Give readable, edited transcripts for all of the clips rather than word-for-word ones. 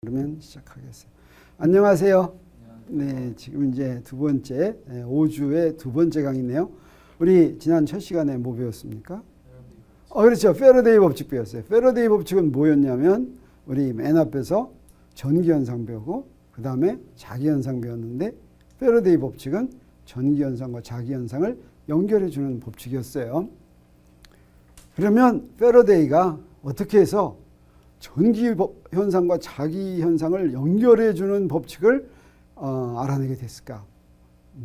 그러면 시작하겠습니다. 안녕하세요. 네, 지금 이제 두 번째 5주의 두 번째 강의네요. 우리 지난 첫 시간에 뭐 배웠습니까? 그렇죠. 패러데이 법칙 배웠어요. 패러데이 법칙은 뭐였냐면 우리 맨 앞에서 전기현상 배우고 그 다음에 자기현상 배웠는데 패러데이 법칙은 전기현상과 자기현상을 연결해주는 법칙이었어요. 그러면 패러데이가 어떻게 해서 전기현상과 자기현상을 연결해주는 법칙을 알아내게 됐을까?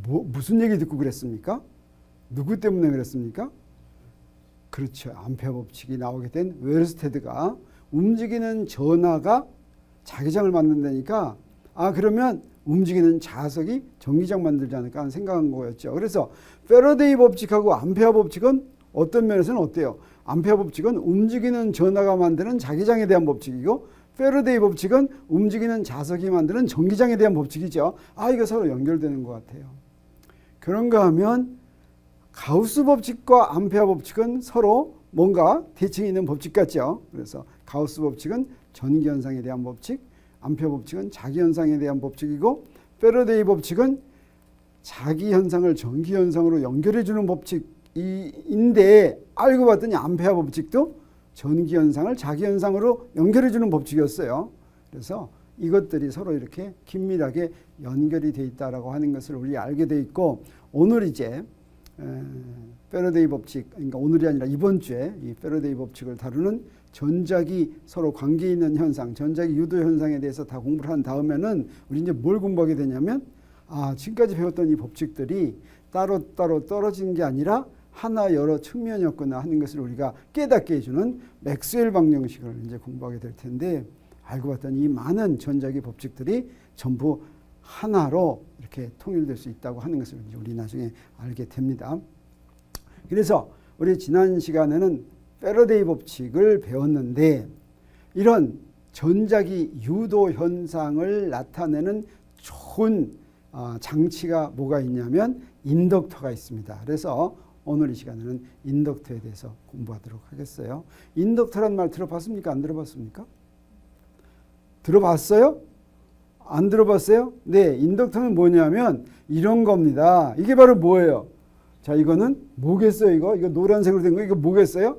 무슨 얘기 듣고 그랬습니까? 누구 때문에 그랬습니까? 그렇죠. 암페어 법칙이 나오게 된 웨르스테드가 움직이는 전하가 자기장을 만든다니까 그러면 움직이는 자석이 전기장 만들지 않을까 하는 생각한 거였죠. 그래서 패러데이 법칙하고 암페어 법칙은 어떤 면에서는 어때요? 암페어 법칙은 움직이는 전하가 만드는 자기장에 대한 법칙이고 패러데이 법칙은 움직이는 자석이 만드는 전기장에 대한 법칙이죠. 이거 서로 연결되는 것 같아요. 그런가 하면 가우스 법칙과 암페어 법칙은 서로 뭔가 대칭이 있는 법칙 같죠. 그래서 가우스 법칙은 전기현상에 대한 법칙, 암페어 법칙은 자기현상에 대한 법칙이고 패러데이 법칙은 자기현상을 전기현상으로 연결해주는 법칙인데 알고 봤더니 암페어 법칙도 전기현상을 자기현상으로 연결해주는 법칙이었어요. 그래서 이것들이 서로 이렇게 긴밀하게 연결이 되어 있다고 하는 것을 우리 알게 돼 있고 오늘 이제 패러데이 법칙, 그러니까 오늘이 아니라 이번 주에 이 패러데이 법칙을 다루는 전자기 서로 관계 있는 현상, 전자기 유도 현상에 대해서 다 공부를 한 다음에는 우리 이제 뭘 공부하게 되냐면 지금까지 배웠던 이 법칙들이 따로따로 떨어진 게 아니라 하나 여러 측면이었구나 하는 것을 우리가 깨닫게 해주는 맥스웰 방정식을 이제 공부하게 될 텐데 알고 봤더니 이 많은 전자기 법칙들이 전부 하나로 이렇게 통일될 수 있다고 하는 것을 우리 나중에 알게 됩니다. 그래서 우리 지난 시간에는 패러데이 법칙을 배웠는데 이런 전자기 유도 현상을 나타내는 좋은 장치가 뭐가 있냐면 인덕터가 있습니다. 그래서 오늘 이 시간에는 인덕터에 대해서 공부하도록 하겠어요. 인덕터란 말 들어봤습니까? 안 들어봤습니까? 들어봤어요? 안 들어봤어요? 네, 인덕터는 뭐냐면 이런 겁니다. 이게 바로 뭐예요? 자, 이거는 뭐겠어요? 이거 노란색으로 된 거 이거 뭐겠어요?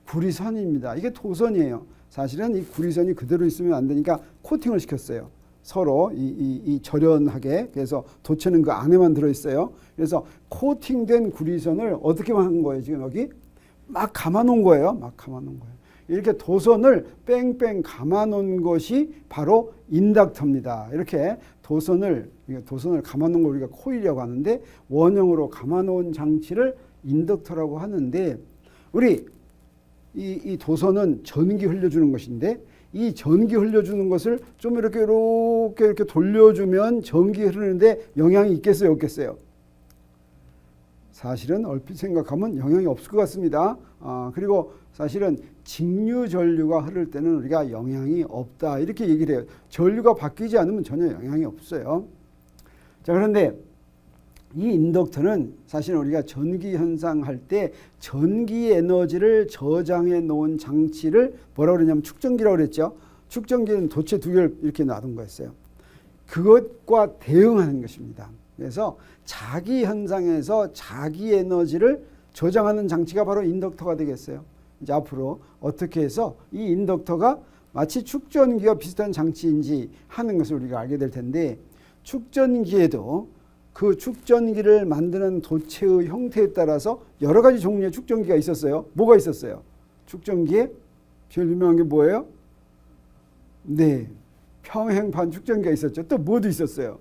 구리선입니다. 이게 도선이에요. 사실은 이 구리선이 그대로 있으면 안 되니까 코팅을 시켰어요. 서로 이 절연하게. 그래서 도체는 그 안에만 들어있어요. 그래서 코팅된 구리선을 어떻게 한 거예요? 지금 여기 막 감아놓은 거예요. 막 감아놓은 거예요. 이렇게 도선을 뺑뺑 감아놓은 것이 바로 인덕터입니다. 이렇게 도선을 감아놓은 걸 우리가 코일이라고 하는데 원형으로 감아놓은 장치를 인덕터라고 하는데 우리 이 도선은 전기 흘려주는 것인데 이 전기 흘려주는 것을 좀 이렇게 돌려주면 전기 흐르는데 영향이 있겠어요? 없겠어요? 사실은 얼핏 생각하면 영향이 없을 것 같습니다. 그리고 사실은 직류 전류가 흐를 때는 우리가 영향이 없다 이렇게 얘기를 해요. 전류가 바뀌지 않으면 전혀 영향이 없어요. 자, 그런데 이 인덕터는 사실 우리가 전기 현상 할 때 전기 에너지를 저장해 놓은 장치를 뭐라고 그러냐면 축전기라고 그랬죠. 축전기는 도체 두 개를 이렇게 놔둔 거였어요. 그것과 대응하는 것입니다. 그래서 자기 현상에서 자기 에너지를 저장하는 장치가 바로 인덕터가 되겠어요. 이제 앞으로 어떻게 해서 이 인덕터가 마치 축전기와 비슷한 장치인지 하는 것을 우리가 알게 될 텐데 축전기에도 그 축전기를 만드는 도체의 형태에 따라서 여러 가지 종류의 축전기가 있었어요. 뭐가 있었어요? 축전기에 제일 유명한 게 뭐예요? 네, 평행판 축전기가 있었죠. 또 뭐도 있었어요?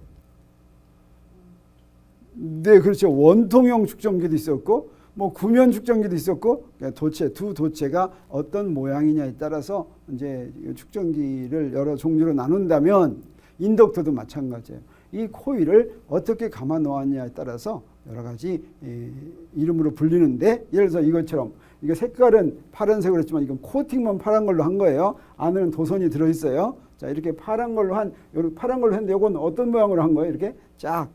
네, 그렇죠. 원통형 축전기도 있었고 구면 축전기도 있었고 두 도체가 어떤 모양이냐에 따라서 이제 축전기를 여러 종류로 나눈다면 인덕터도 마찬가지예요. 이 코일을 어떻게 감아 놓았냐에 따라서 여러 가지 이름으로 불리는데 예를 들어서 이것처럼 이거 색깔은 파란색으로 했지만 이건 코팅만 파란 걸로 한 거예요. 안에는 도선이 들어있어요. 자, 이렇게 파란 걸로 했는데 이건 어떤 모양으로 한 거예요? 이렇게 쫙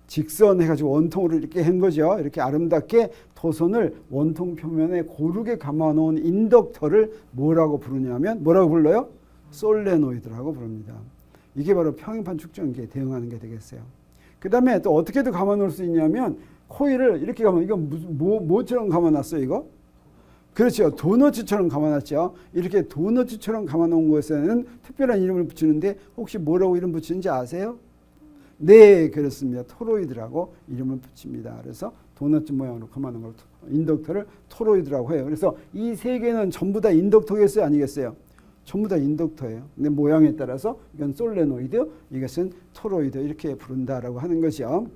직선 해가지고 원통으로 이렇게 한 거죠. 이렇게 아름답게 도선을 원통 표면에 고르게 감아 놓은 인덕터를 뭐라고 부르냐면 뭐라고 불러요? 솔레노이드라고 부릅니다. 이게 바로 평행판 축전기에 대응하는 게 되겠어요. 그 다음에 또 어떻게도 감아놓을 수 있냐면 코일을 이렇게 감아, 이거 무슨 뭐처럼 감아놨어요 이거? 그렇죠. 도너츠처럼 감아놨죠. 이렇게 도너츠처럼 감아놓은 것에는 특별한 이름을 붙이는데 혹시 뭐라고 이름 붙이는지 아세요? 네, 그렇습니다. 토로이드라고 이름을 붙입니다. 그래서 도너츠 모양으로 감아놓은 걸 인덕터를 토로이드라고 해요. 그래서 이 세 개는 전부 다 인덕터겠어요? 아니겠어요? 전부 다 인덕터예요. 근데 모양에 따라서 이건 솔레노이드, 이것은 토로이드 이렇게 부른다라고 하는 거죠.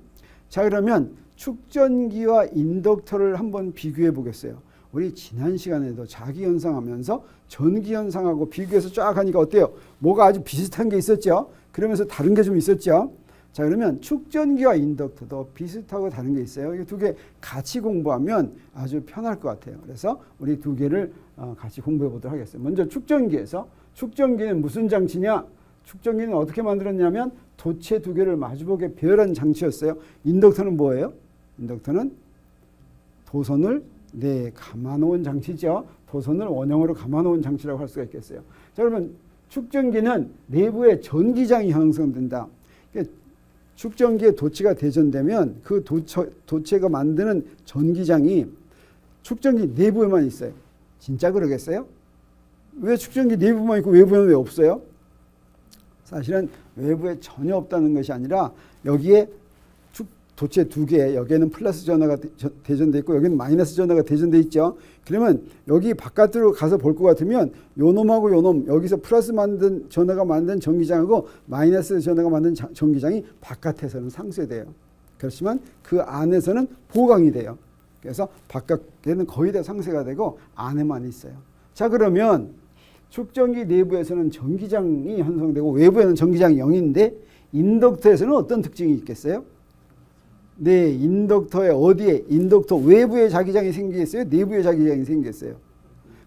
자, 그러면 축전기와 인덕터를 한번 비교해 보겠어요. 우리 지난 시간에도 자기현상하면서 전기현상하고 비교해서 쫙 하니까 어때요? 뭐가 아주 비슷한 게 있었죠? 그러면서 다른 게 좀 있었죠? 자, 그러면 축전기와 인덕터도 비슷하고 다른 게 있어요. 이 두 개 같이 공부하면 아주 편할 것 같아요. 그래서 우리 두 개를 같이 공부해 보도록 하겠습니다. 먼저 축전기에서, 축전기는 무슨 장치냐? 축전기는 어떻게 만들었냐면 도체 두 개를 마주보게 배열한 장치였어요. 인덕터는 뭐예요? 인덕터는 도선을 감아놓은 장치죠. 도선을 원형으로 감아놓은 장치라고 할 수가 있겠어요. 자, 그러면 축전기는 내부에 전기장이 형성된다. 축전기에 도체가 대전되면 그 도체가 만드는 전기장이 축전기 내부에만 있어요. 진짜 그러겠어요? 왜 축전기 내부만 있고 외부에는 왜 없어요? 사실은 외부에 전혀 없다는 것이 아니라 여기에 도체 두 개, 여기에는 플러스 전하가 대전돼 있고 여기는 마이너스 전하가 대전돼 있죠. 그러면 여기 바깥으로 가서 볼 것 같으면 요놈하고 요놈, 여기서 플러스 만든 전하가 만든 전기장하고 마이너스 전하가 만든 전기장이 바깥에서는 상쇄돼요. 그렇지만 그 안에서는 보강이 돼요. 그래서 바깥에는 거의 다 상쇄가 되고 안에만 있어요. 자, 그러면 축전기 내부에서는 전기장이 형성되고 외부에는 전기장이 0인데 인덕터에서는 어떤 특징이 있겠어요? 네, 인덕터에 어디에? 인덕터 외부에 자기장이 생기겠어요? 내부에 자기장이 생기겠어요?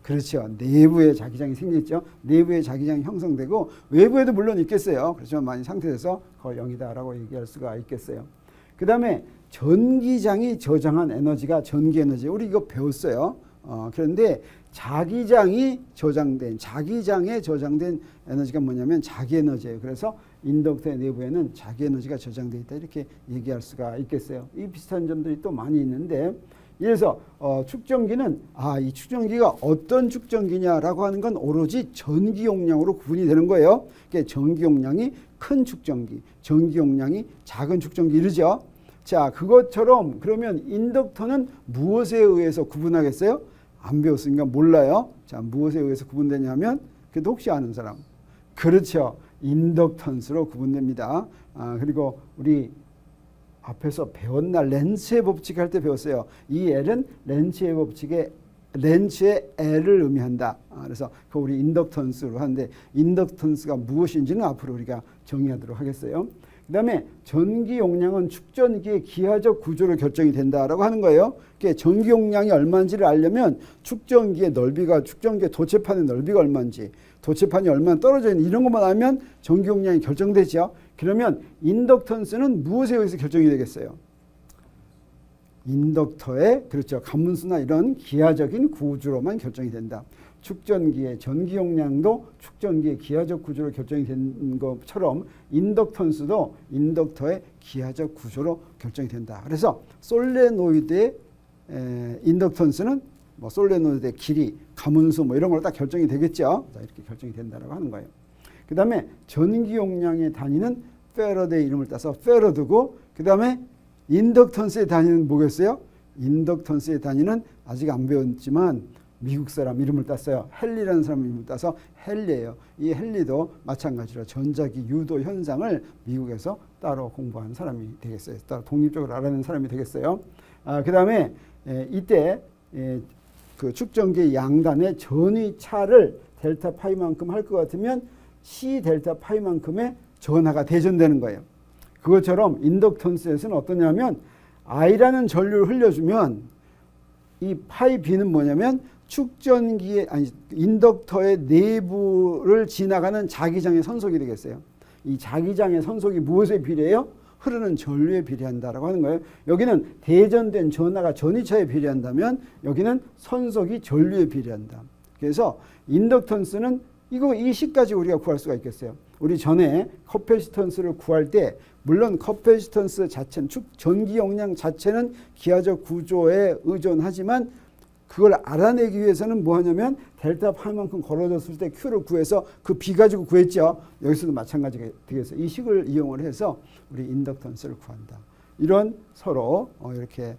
그렇죠. 내부에 자기장이 생겼죠. 내부에 자기장이 형성되고 외부에도 물론 있겠어요. 그렇지만 많이 상태에서 거의 0이다라고 얘기할 수가 있겠어요. 그 다음에 전기장이 저장한 에너지가 전기에너지. 우리 이거 배웠어요. 그런데 자기장에 저장된 에너지가 뭐냐면 자기에너지예요. 그래서 인덕터의 내부에는 자기에너지가 저장되어 있다 이렇게 얘기할 수가 있겠어요. 이 비슷한 점들이 또 많이 있는데, 그래서 축전기는 이 축전기가 어떤 축전기냐라고 하는 건 오로지 전기 용량으로 구분이 되는 거예요. 그러니까 전기 용량이 큰 축전기, 전기 용량이 작은 축전기 이러죠. 자, 그것처럼 그러면 인덕터는 무엇에 의해서 구분하겠어요? 안 배웠으니까 몰라요. 자, 무엇에 의해서 구분되냐면, 그래도 혹시 아는 사람? 그렇죠. 인덕턴스로 구분됩니다. 그리고 우리 앞에서 배웠나? 렌츠의 법칙 할 때 배웠어요. 이 L은 렌츠의 법칙에 렌츠의 L을 의미한다. 그래서 그 우리 인덕턴스로 하는데 인덕턴스가 무엇인지는 앞으로 우리가 정의하도록 하겠어요. 그 다음에 전기 용량은 축전기의 기하적 구조로 결정이 된다라고 하는 거예요. 그러니까 전기 용량이 얼마인지를 알려면 축전기의 넓이가, 축전기의 도체판의 넓이가 얼마인지, 도체판이 얼마나 떨어져 있는 이런 것만 알면 전기 용량이 결정되죠. 그러면 인덕턴스는 무엇에 의해서 결정이 되겠어요? 인덕터의, 그렇죠, 가문수나 이런 기하적인 구조로만 결정이 된다. 축전기의 전기 용량도 축전기의 기하적 구조로 결정이 된 것처럼 인덕턴스도 인덕터의 기하적 구조로 결정이 된다. 그래서 솔레노이드의 인덕턴스는 뭐 솔레노이드의 길이, 가문수 뭐 이런 걸로 딱 결정이 되겠죠. 자, 이렇게 결정이 된다라고 하는 거예요. 그 다음에 전기 용량의 단위는 페러데의 이름을 따서 페러드고, 그 다음에 인덕턴스의 단위는 뭐겠어요? 인덕턴스의 단위는 아직 안 배웠지만 미국 사람 이름을 땄어요. 헨리라는 사람 이름을 따서 헨리예요. 이 헨리도 마찬가지로 전자기 유도 현상을 미국에서 따로 공부한 사람이 되겠어요. 따로 독립적으로 알아낸 사람이 되겠어요. 그 다음에 이때 그 축전기의 양단의 전위차를 델타 파이만큼 할 것 같으면 C 델타 파이만큼의 전하가 대전되는 거예요. 그것처럼 인덕턴스에서는 어떠냐면 I라는 전류를 흘려주면 이 파이 B는 뭐냐면 축전기의 인덕터의 내부를 지나가는 자기장의 선속이 되겠어요. 이 자기장의 선속이 무엇에 비례해요? 흐르는 전류에 비례한다라고 하는 거예요. 여기는 대전된 전하가 전위차에 비례한다면 여기는 선속이 전류에 비례한다. 그래서 인덕턴스는 이 식까지 우리가 구할 수가 있겠어요. 우리 전에 커패시턴스를 구할 때 물론 커패시턴스 자체는 전기 용량 자체는 기하적 구조에 의존하지만 그걸 알아내기 위해서는 뭐 하냐면 델타 파이만큼 걸어졌을 때 Q를 구해서 그 B 가지고 구했죠. 여기서도 마찬가지가 되겠어요. 이 식을 이용을 해서 우리 인덕턴스를 구한다. 이런 서로 이렇게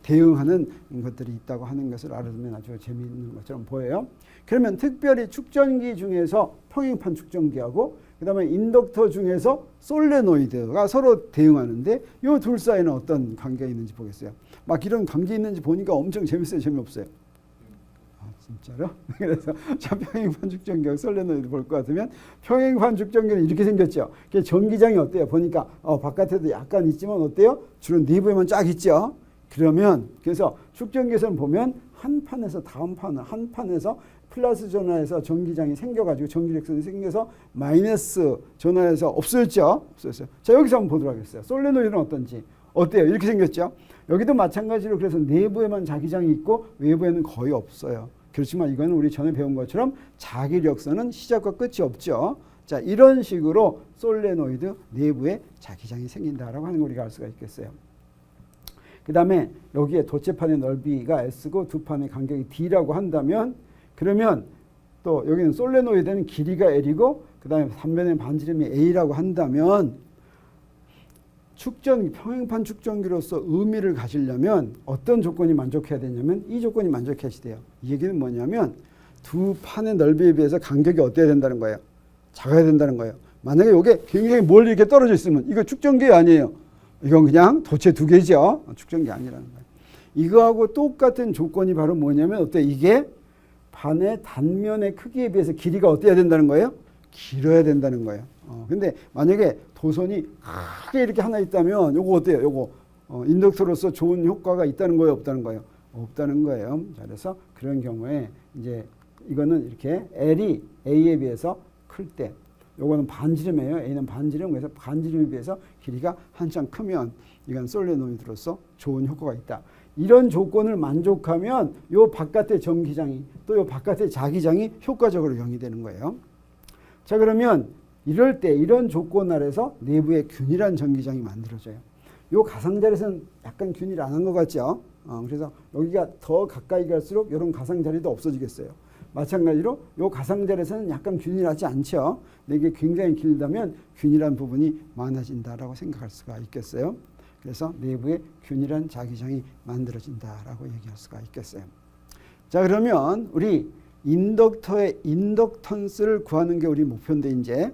대응하는 것들이 있다고 하는 것을 알아두면 아주 재미있는 것처럼 보여요. 그러면 특별히 축전기 중에서 평행판 축전기하고 그 다음에 인덕터 중에서 솔레노이드가 서로 대응하는데 이 둘 사이는 어떤 관계가 있는지 보겠어요. 막 이런 관계 있는지 보니까 엄청 재밌어요, 재미없어요? 아, 진짜로? 그래서 자, 평행판 축전기하고 솔레노이드 볼 것 같으면 평행판 축전기는 이렇게 생겼죠. 전기장이 어때요? 보니까 바깥에도 약간 있지만 어때요? 주로 내부에만 쫙 있죠. 그래서 축전기에서는 보면 한 판에서 다음 판을 한 판에서 플러스 전화에서 전기장이 생겨가지고 전기력선이 생겨서 마이너스 전화에서 없어졌죠. 자, 여기서 한번 보도록 하겠어요. 솔레노이드는 어떤지. 어때요? 이렇게 생겼죠. 여기도 마찬가지로 그래서 내부에만 자기장이 있고 외부에는 거의 없어요. 그렇지만 이거는 우리 전에 배운 것처럼 자기력선은 시작과 끝이 없죠. 자, 이런 식으로 솔레노이드 내부에 자기장이 생긴다라고 하는 걸 우리가 알 수가 있겠어요. 그 다음에 여기에 도체판의 넓이가 S고 두 판의 간격이 D라고 한다면 그러면 또 여기는 솔레노이드는 길이가 L이고 그 다음에 단면의 반지름이 A라고 한다면 평행판 축전기로서 의미를 가지려면 어떤 조건이 만족해야 되냐면 이 조건이 만족해야 돼요. 이 얘기는 뭐냐면 두 판의 넓이에 비해서 간격이 어때야 된다는 거예요. 작아야 된다는 거예요. 만약에 이게 굉장히 멀리 이렇게 떨어져 있으면 이거 축전기 아니에요. 이건 그냥 도체 두 개죠. 축전기 아니라는 거예요. 이거하고 똑같은 조건이 바로 뭐냐면 어때? 이게 판의 단면의 크기에 비해서 길이가 어때야 된다는 거예요? 길어야 된다는 거예요. 근데 만약에 도선이 크게 이렇게 하나 있다면 요거 어때요? 요거 인덕터로서 좋은 효과가 있다는 거예요? 없다는 거예요? 없다는 거예요. 자, 그래서 그런 경우에 이제 이거는 이렇게 L이 A에 비해서 클 때 요거는 반지름이에요. A는 반지름. 그래서 반지름에 비해서 길이가 한참 크면 이건 솔레노이드로서 좋은 효과가 있다. 이런 조건을 만족하면 요 바깥의 전기장이 또 요 바깥의 자기장이 효과적으로 영위되는 거예요. 자, 그러면 이럴 때 이런 조건 아래서 내부에 균일한 전기장이 만들어져요. 요 가상자리에서는 약간 균일 안 한 것 같죠? 그래서 여기가 더 가까이 갈수록 이런 가상자리도 없어지겠어요. 마찬가지로 요 가상자리에서는 약간 균일하지 않죠. 근데 이게 굉장히 길다면 균일한 부분이 많아진다라고 생각할 수가 있겠어요. 그래서 내부에 균일한 자기장이 만들어진다라고 얘기할 수가 있겠어요. 자, 그러면 우리 인덕터의 인덕턴스를 구하는 게 우리 목표인데 이제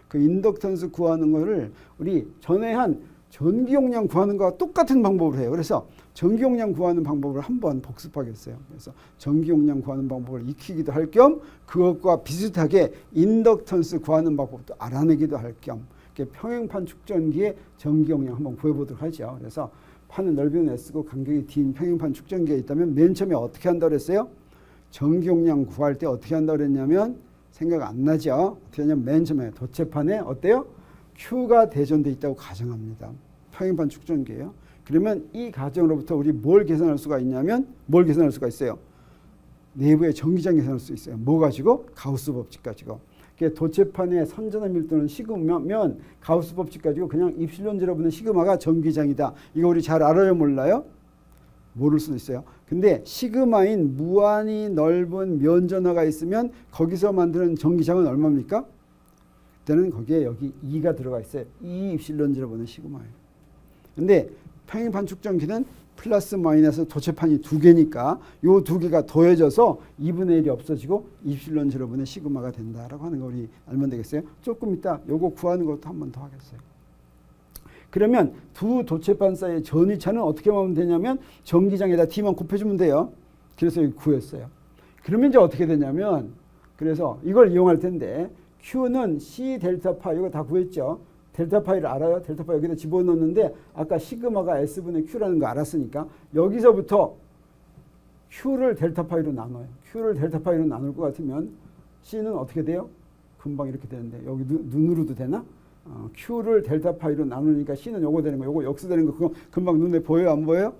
그 인덕턴스 구하는 거를 우리 전에 한 전기 용량 구하는 거와 똑같은 방법을 해요. 그래서 전기 용량 구하는 방법을 한번 복습하겠어요. 그래서 전기 용량 구하는 방법을 익히기도 할 겸 그것과 비슷하게 인덕턴스 구하는 방법도 알아내기도 할 겸 평행판 축전기의 전기 용량 한번 구해보도록 하죠. 그래서 판의 넓이는 S고 간격이 D인 평행판 축전기에 있다면 맨 처음에 어떻게 한다고 그랬어요? 전기 용량 구할 때 어떻게 한다고 그랬냐면 생각 안 나죠? 어떻게 하냐면 맨 처음에 도체판에 어때요? Q가 대전돼 있다고 가정합니다. 평행판 축전기예요. 그러면 이 가정으로부터 우리 뭘 계산할 수가 있냐면 뭘 계산할 수가 있어요? 내부의 전기장 계산할 수 있어요. 뭐 가지고? 가우스 법칙 가지고. 도체판의 선전한 밀도는 시그마면 가우스 법칙 가지고 그냥 입실론 여러분은 시그마가 전기장이다. 이거 우리 잘 알아요? 몰라요? 모를 수도 있어요. 근데 시그마인 무한히 넓은 면전화가 있으면 거기서 만드는 전기장은 얼마입니까? 그때는 거기에 여기 2가 들어가 있어요. 2 입실론 여러분은 시그마예요. 근데 평행판 축전기는 플러스 마이너스 도체판이 두 개니까 요 두 개가 더해져서 2분의 1이 없어지고 입실론 제로분의 시그마가 된다라고 하는 거 우리 알면 되겠어요. 조금 이따 요거 구하는 것도 한 번 더 하겠어요. 그러면 두 도체판 사이의 전위차는 어떻게 하면 되냐면 전기장에다 T만 곱해주면 돼요. 그래서 여기 구했어요. 그러면 이제 어떻게 되냐면 그래서 이걸 이용할 텐데 Q는 C 델타 파 이거 다 구했죠. 델타 파이를 알아요? 델타 파이 여기다 집어넣는데 아까 시그마가 S분의 Q라는 거 알았으니까 여기서부터 Q를 델타 파이로 나눠요. Q를 델타 파이로 나눌 것 같으면 C는 어떻게 돼요? 금방 이렇게 되는데 여기 눈으로도 되나? Q를 델타 파이로 나누니까 C는 요거 되는 거 요거 역수되는 거 그거 금방 눈에 보여요? 안 보여요?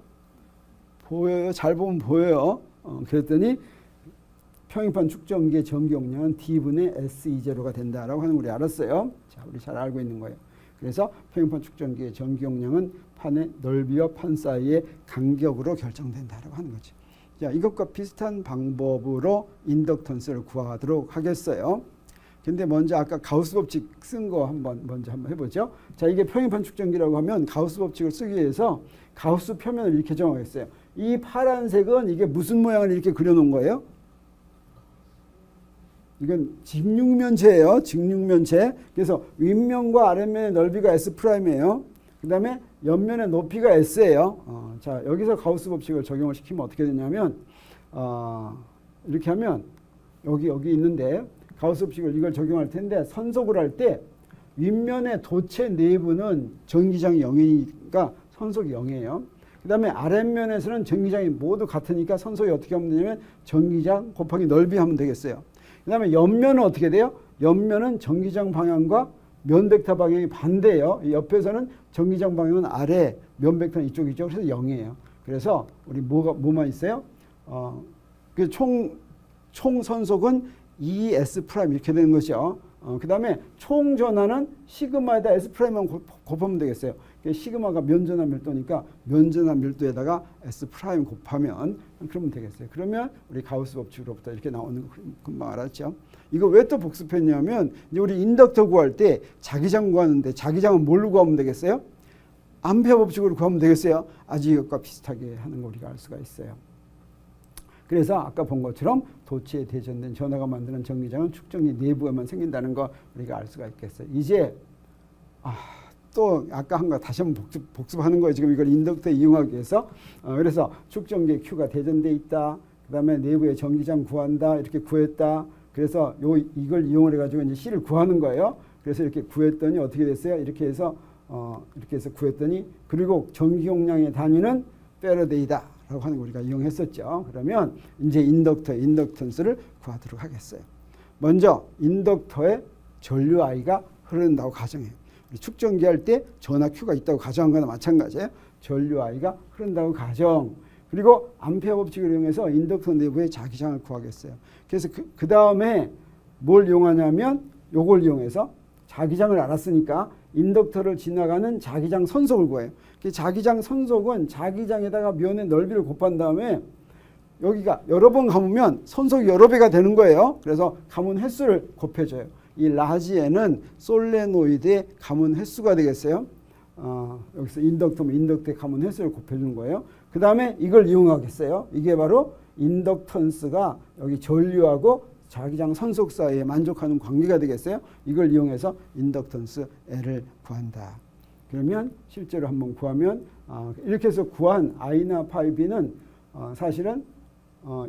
보여요. 잘 보면 보여요. 그랬더니 평행판 축전기의 전기용량은 D분의 S20가 된다라고 하는 걸 우리 알았어요. 자, 우리 잘 알고 있는 거예요. 그래서 평행판 축전기의 전기용량은 판의 넓이와 판 사이의 간격으로 결정된다라고 하는 거죠. 자, 이것과 비슷한 방법으로 인덕턴스를 구하도록 하겠어요. 근데 먼저 아까 가우스 법칙 쓴 거 먼저 한번 해보죠. 자, 이게 평행판 축전기라고 하면 가우스 법칙을 쓰기 위해서 가우스 표면을 이렇게 정하겠어요. 이 파란색은 이게 무슨 모양을 이렇게 그려놓은 거예요? 이건 직육면체예요. 직육면체. 그래서 윗면과 아랫면의 넓이가 S'이에요. 그 다음에 옆면의 높이가 S예요. 자, 여기서 가우스 법칙을 적용을 시키면 어떻게 되냐면 이렇게 하면 여기 있는데 가우스 법칙을 이걸 적용할 텐데 선속을 할 때 윗면의 도체 내부는 전기장이 0이니까 선속이 0이에요. 그 다음에 아랫면에서는 전기장이 모두 같으니까 선속이 어떻게 하면 되냐면 전기장 곱하기 넓이 하면 되겠어요. 그 다음에 옆면은 어떻게 돼요? 옆면은 전기장 방향과 면 벡터 방향이 반대예요. 옆에서는 전기장 방향은 아래, 면 벡터는 이쪽이죠. 그래서 0이에요. 그래서 우리 뭐만 있어요? 그 총 선속은 ES 프라임 이렇게 되는 거죠. 그 다음에 총 전하는 시그마에다 S 프라임만 곱하면 되겠어요. 시그마가 면전화 밀도니까 면전화 밀도에다가 S 프라임 곱하면 그러면 되겠어요. 그러면 우리 가우스 법칙으로부터 이렇게 나오는 거 금방 알았죠. 이거 왜 또 복습했냐면 이제 우리 인덕터 구할 때 자기장 구하는데 자기장은 뭘로 구하면 되겠어요? 암페어 법칙으로 구하면 되겠어요. 아주 이것과 비슷하게 하는 거 우리가 알 수가 있어요. 그래서 아까 본 것처럼 도체에 대전된 전하가 만드는 전기장은 축전기 내부에만 생긴다는 거 우리가 알 수가 있겠어요. 이제 또 아까 한 거 다시 한번 복습하는 거예요. 지금 이걸 인덕터에 이용하기 위해서. 그래서 축전기에 Q가 대전돼 있다. 그 다음에 내부에 전기장 구한다. 이렇게 구했다. 그래서 이걸 이용을 해가지고 이제 C를 구하는 거예요. 그래서 이렇게 구했더니 어떻게 됐어요? 이렇게 해서 구했더니 그리고 전기 용량의 단위는 패러데이다. 라고 하는 거 우리가 이용했었죠. 그러면 이제 인덕턴스를 구하도록 하겠어요. 먼저 인덕터에 전류 I가 흐른다고 가정해요. 축전기 할 때 전하 Q가 있다고 가정한 거나 마찬가지예요. 전류 I가 흐른다고 가정. 그리고 암페어 법칙을 이용해서 인덕터 내부의 자기장을 구하겠어요. 그래서 그 다음에 뭘 이용하냐면 요걸 이용해서 자기장을 알았으니까 인덕터를 지나가는 자기장 선속을 구해요. 자기장 선속은 자기장에다가 면의 넓이를 곱한 다음에 여기가 여러 번 감으면 선속이 여러 배가 되는 거예요. 그래서 감은 횟수를 곱해줘요. 이 라지에는 솔레노이드의 감은 횟수가 되겠어요. 여기서 인덕터의 감은 횟수를 곱해주는 거예요. 그 다음에 이걸 이용하겠어요. 이게 바로 인덕턴스가 여기 전류하고 자기장 선속 사이에 만족하는 관계가 되겠어요. 이걸 이용해서 인덕턴스 L을 구한다. 그러면 실제로 한번 구하면 이렇게 해서 구한 I나 파이 B는 사실은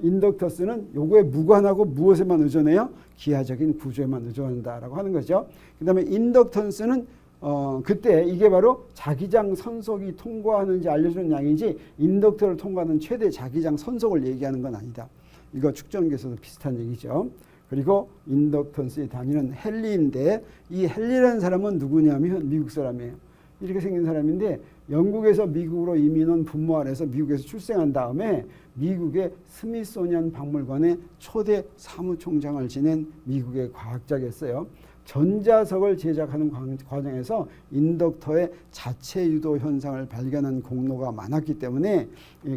인덕터스는 요거에 무관하고 무엇에만 의존해요? 기하적인 구조에만 의존한다라고 하는 거죠. 그 다음에 인덕턴스는 그때 이게 바로 자기장 선속이 통과하는지 알려주는 양이지 인덕터를 통과하는 최대 자기장 선속을 얘기하는 건 아니다. 이거 축전기에서도 비슷한 얘기죠. 그리고 인덕턴스의 단위는 헨리인데 이 헨리라는 사람은 누구냐면 미국 사람이에요. 이렇게 생긴 사람인데 영국에서 미국으로 이민 온 부모 아래서 미국에서 출생한 다음에 미국의 스미소니안 박물관의 초대 사무총장을 지낸 미국의 과학자겠어요. 전자석을 제작하는 과정에서 인덕터의 자체 유도 현상을 발견한 공로가 많았기 때문에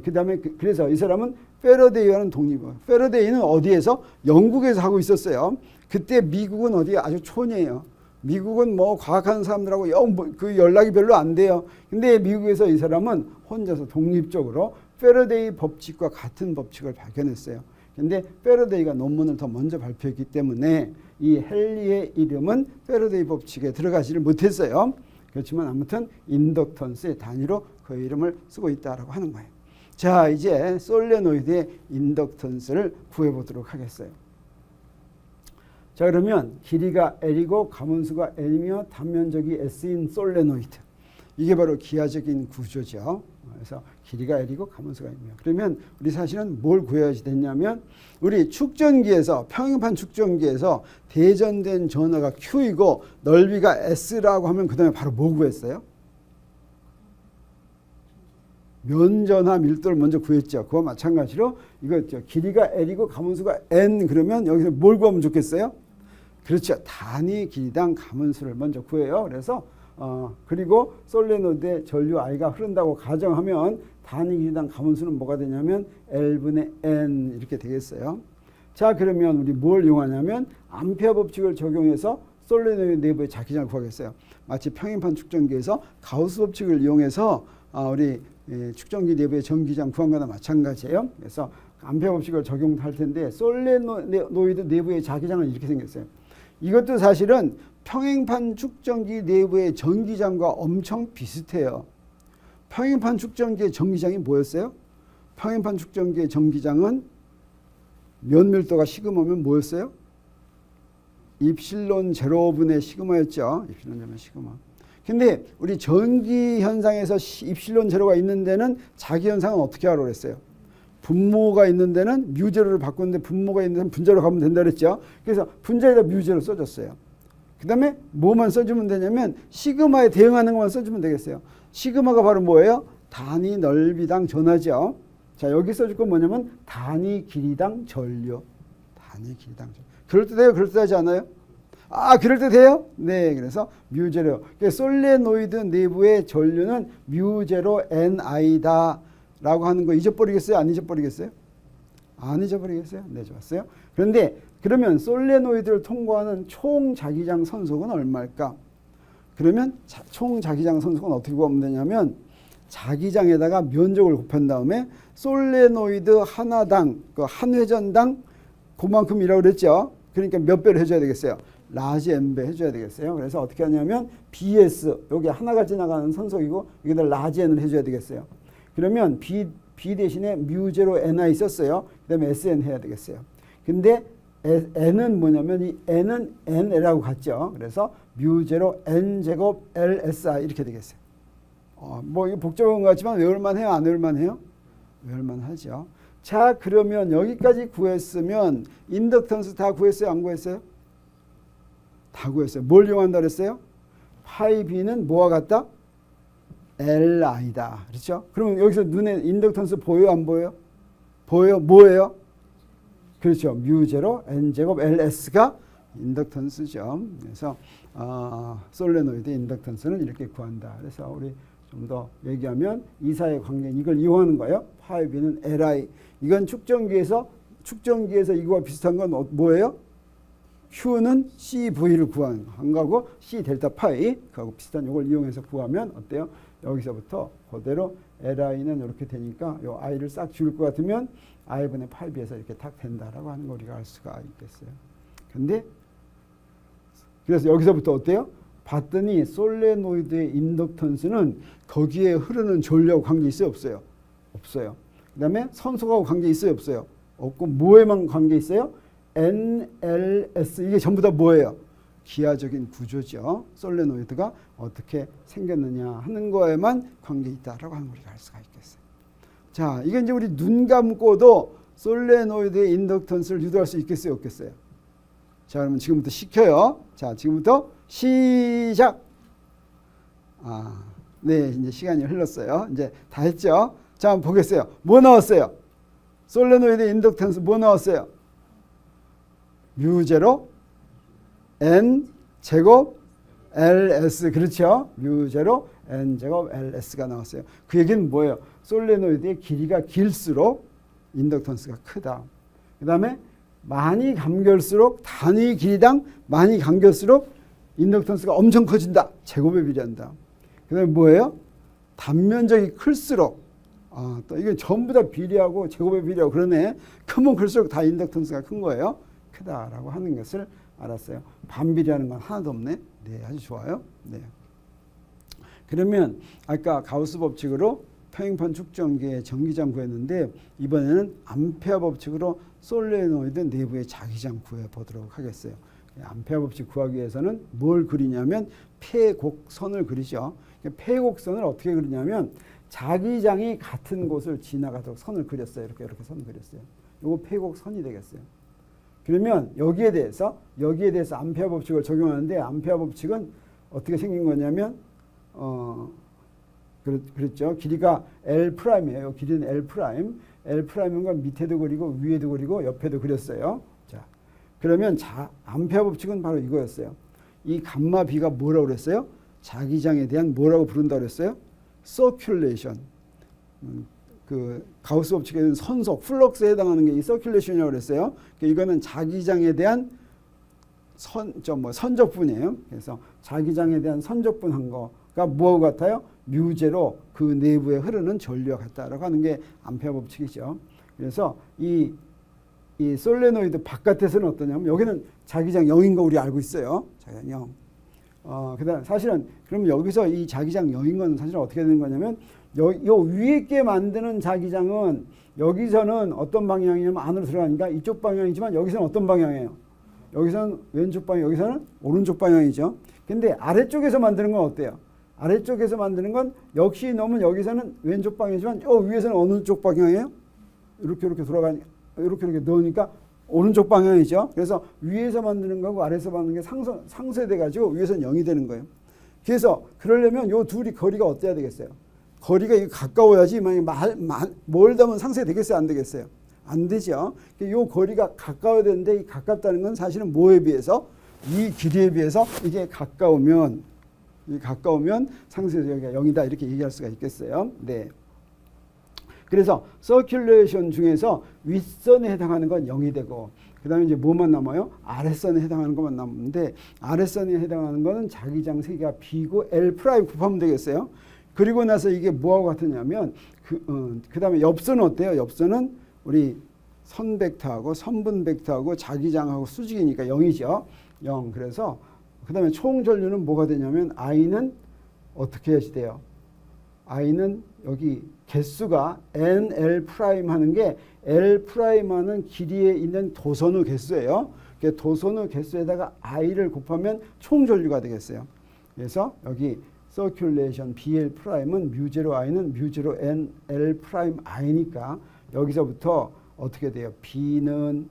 그다음에 그래서 이 사람은 패러데이와는 독립을. 패러데이는 어디에서? 영국에서 하고 있었어요. 그때 미국은 어디 아주 촌이에요. 미국은 뭐 과학하는 사람들하고 그 연락이 별로 안 돼요. 근데 미국에서 이 사람은 혼자서 독립적으로 패러데이 법칙과 같은 법칙을 발견했어요. 근데 패러데이가 논문을 더 먼저 발표했기 때문에 이 헨리의 이름은 패러데이 법칙에 들어가지를 못했어요. 그렇지만 아무튼 인덕턴스의 단위로 그 이름을 쓰고 있다라고 하는 거예요. 자, 이제 솔레노이드의 인덕턴스를 구해보도록 하겠어요. 자, 그러면 길이가 L이고 가문수가 N이며 단면적이 S인 솔레노이드. 이게 바로 기하적인 구조죠. 그래서 길이가 L이고 가문수가 N이며. 그러면 우리 사실은 뭘 구해야지 됐냐면 우리 축전기에서 평행판 축전기에서 대전된 전하가 Q이고 넓이가 S라고 하면 그 다음에 바로 뭐 구했어요? 면전화 밀도를 먼저 구했죠. 그와 마찬가지로 이거 길이가 L이고 가문수가 N 그러면 여기서 뭘 구하면 좋겠어요? 그렇죠. 단위 길이당 가문수를 먼저 구해요. 그래서 그리고 솔레노이드에 전류 I가 흐른다고 가정하면 단위 길이당 가문수는 뭐가 되냐면 L분의 N 이렇게 되겠어요. 자, 그러면 우리 뭘 이용하냐면 암페어 법칙을 적용해서 솔레노이드 내부의 자기장을 구하겠어요. 마치 평행판 축전기에서 가우스 법칙을 이용해서 우리 축전기 내부의 전기장 구한 거나 마찬가지예요. 그래서 암페어 법칙을 적용할 텐데 솔레노이드 내부의 자기장은 이렇게 생겼어요. 이것도 사실은 평행판 축전기 내부의 전기장과 엄청 비슷해요. 평행판 축전기의 전기장이 뭐였어요? 평행판 축전기의 전기장은 면 밀도가 시그마면 뭐였어요? 입실론 제로분의 시그마였죠. 입실론 제로분의 시그마. 근데 우리 전기 현상에서 입실론 제로가 있는 데는 자기 현상은 어떻게 하라고 그랬어요? 분모가 있는 데는 뮤제로를 바꾸는데 분모가 있는 데는 분자로 가면 된다 그랬죠. 그래서 분자에다 뮤제로 써줬어요. 그 다음에 뭐만 써주면 되냐면 시그마에 대응하는 것만 써주면 되겠어요. 시그마가 바로 뭐예요? 단위 넓이당 전하죠. 자, 여기 써줄 건 뭐냐면 단위 길이당 전류. 단위 길이당 전류. 그럴듯해요? 그럴듯하지 않아요? 그럴듯해요? 네, 그래서 뮤제로. 솔레노이드 내부의 전류는 뮤제로 NI다 라고 하는 거 잊어버리겠어요? 안 잊어버리겠어요? 안 잊어버리겠어요? 네, 좋았어요. 그런데 그러면 솔레노이드를 통과하는 총 자기장 선속은 얼마일까? 그러면 총 자기장 선속은 어떻게 구하면 되냐면 자기장에다가 면적을 곱한 다음에 솔레노이드 하나당 한 회전당 그만큼이라고 그랬죠. 그러니까 몇 배를 해줘야 되겠어요? 라지 n배 해줘야 되겠어요. 그래서 어떻게 하냐면 BS 여기 하나가 지나가는 선속이고 여기다 라지 n을 해줘야 되겠어요. 그러면 B 대신에 뮤제로 NI 썼어요. 그 다음에 SN 해야 되겠어요. 근데 N은 뭐냐면 이 N은 NL하고 같죠. 그래서 뮤제로 N제곱 LSI 이렇게 되겠어요. 뭐 이거 복잡한 것 같지만 외울만 해요? 안 외울만 해요? 외울만 하죠. 자, 그러면 여기까지 구했으면 인덕턴스 다 구했어요? 안 구했어요? 다 구했어요. 뭘 이용한다 그랬어요? 파이 B는 뭐와 같다? LI다. 그렇죠? 그러면 여기서 눈에 인덕턴스 보여요? 안 보여요? 보여요? 뭐예요? 그렇죠. 뮤제로 N제곱 LS가 인덕턴스죠. 그래서 솔레노이드 인덕턴스는 이렇게 구한다. 그래서 우리 좀 더 얘기하면 이사의 관계 이걸 이용하는 거예요. 파이 B는 LI. 이건 축전기에서 이거와 비슷한 건 뭐예요? Q는 CV를 구하는 거고 C 델타 파이 그하고 비슷한 이걸 이용해서 구하면 어때요? 여기서부터 그대로 LI는 이렇게 되니까 요 I를 싹 지울 것 같으면 I분의 8B에서 이렇게 딱 된다라고 하는 걸 우리가 알 수가 있겠어요. 근데 그래서 여기서부터 어때요? 봤더니 솔레노이드의 인덕턴스는 거기에 흐르는 전류하고 관계 있어요? 없어요? 없어요. 그 다음에 선속하고 관계 있어요? 없어요? 없고 뭐에만 관계 있어요? NLS 이게 전부 다 뭐예요? 기하적인 구조죠. 솔레노이드가 어떻게 생겼느냐 하는 거에만 관계 있다라고 하는 걸 우리가 알 수가 있겠어요. 자, 이게 이제 우리 눈 감고도 솔레노이드의 인덕턴스를 유도할 수 있겠어요? 없겠어요? 자, 그러면 지금부터 시켜요. 자, 지금부터 시작. 네, 이제 시간이 흘렀어요. 이제 다 했죠? 자, 한번 보겠어요. 뭐 나왔어요? 솔레노이드 인덕턴스 뭐 나왔어요? 뮤제로 N 제곱 LS 그렇죠? 뮤제로 N 제곱 LS가 나왔어요. 그 얘기는 뭐예요? 솔레노이드의 길이가 길수록 인덕턴스가 크다. 그 다음에 많이 감길수록 단위 길이당 많이 감길수록 인덕턴스가 엄청 커진다. 제곱에 비례한다. 그 다음에 뭐예요? 단면적이 클수록 또 이게 전부 다 비례하고 제곱에 비례하고 그러네. 크면 클수록 다 인덕턴스가 큰 거예요. 크다라고 하는 것을 알았어요. 반비례하는 건 하나도 없네. 네, 아주 좋아요. 네. 그러면 아까 가우스 법칙으로 평행판 축전기의 전기장 구했는데 이번에는 암페어 법칙으로 솔레노이드 내부의 자기장 구해 보도록 하겠어요. 암페어 법칙 구하기 위해서는 뭘 그리냐면 폐곡선을 그리죠. 폐곡선을 어떻게 그리냐면 자기장이 같은 곳을 지나가도록 선을 그렸어요. 이렇게 선을 그렸어요. 이거 폐곡선이 되겠어요. 그러면 여기에 대해서 암페어 법칙을 적용하는데 암페어 법칙은 어떻게 생긴 거냐면 그랬죠. 길이가 L'이에요. 길이는 L'. L'인 건 밑에도 그리고 위에도 그리고 옆에도 그렸어요. 자, 그러면 암페어 법칙은 바로 이거였어요. 이 감마 B가 뭐라고 그랬어요? 자기장에 대한 뭐라고 부른다고 그랬어요? 서큘레이션. 그 가우스 법칙에는 선속, 플럭스에 해당하는 게 이 서큘레이션이라고 그랬어요. 이거는 자기장에 대한 선적분이에요. 그래서 자기장에 대한 선적분한 거가 뭐하고 같아요? 뮤제로 그 내부에 흐르는 전류와 같다라고 하는 게 암페어 법칙이죠. 그래서 이 솔레노이드 바깥에서는 어떠냐면 여기는 자기장 0인 거 우리 알고 있어요. 자기장 0. 그다음 사실은 그럼 여기서 이 자기장 0인 건 사실은 어떻게 되는 거냐면 요 위에 있게 만드는 자기장은 여기서는 어떤 방향이냐면 안으로 들어가니까 이쪽 방향이지만 여기서는 어떤 방향이에요? 여기서는 왼쪽 방향, 여기서는 오른쪽 방향이죠. 근데 아래쪽에서 만드는 건 어때요? 아래쪽에서 만드는 건 역시 너무 여기서는 왼쪽 방향이지만 위에서는 어느 쪽 방향이에요? 이렇게 이렇게 넣으니까 오른쪽 방향이죠. 그래서 위에서 만드는 거고 아래에서 만드는 게 상쇄돼 가지고 위에서는 0이 되는 거예요. 그래서 그러려면 요 둘이 거리가 어때야 되겠어요? 거리가 가까워야지 멀다면 상쇄되겠어요? 안 되겠어요? 안 되죠. 요 거리가 가까워야 되는데 이 가깝다는 건 사실은 뭐에 비해서? 이 길이에 비해서 이게 가까우면 상쇄력이 0이다 이렇게 얘기할 수가 있겠어요. 네. 그래서 서큘레이션 중에서 윗선에 해당하는 건 0이 되고 그 다음에 이제 뭐만 남아요? 아랫선에 해당하는 것만 남는데 아랫선에 해당하는 거는 자기장 세개가 B고 L' 곱하면 되겠어요. 그리고 나서 이게 뭐하고 같으냐면 그 다음에 옆선은 어때요? 옆선은 우리 선 벡터하고 선분 벡터하고 자기장하고 수직이니까 0이죠. 0. 그래서 그 다음에 총 전류는 뭐가 되냐면 I는 어떻게 해야지 돼요? I는 여기 개수가 NL' 하는 게 L' 하는 길이에 있는 도선의 개수예요. 도선의 개수에다가 I를 곱하면 총 전류가 되겠어요. 그래서 여기 서큘레이션 BL''은 뮤제로 I는 뮤제로 NL' I니까 여기서부터 어떻게 돼요? B는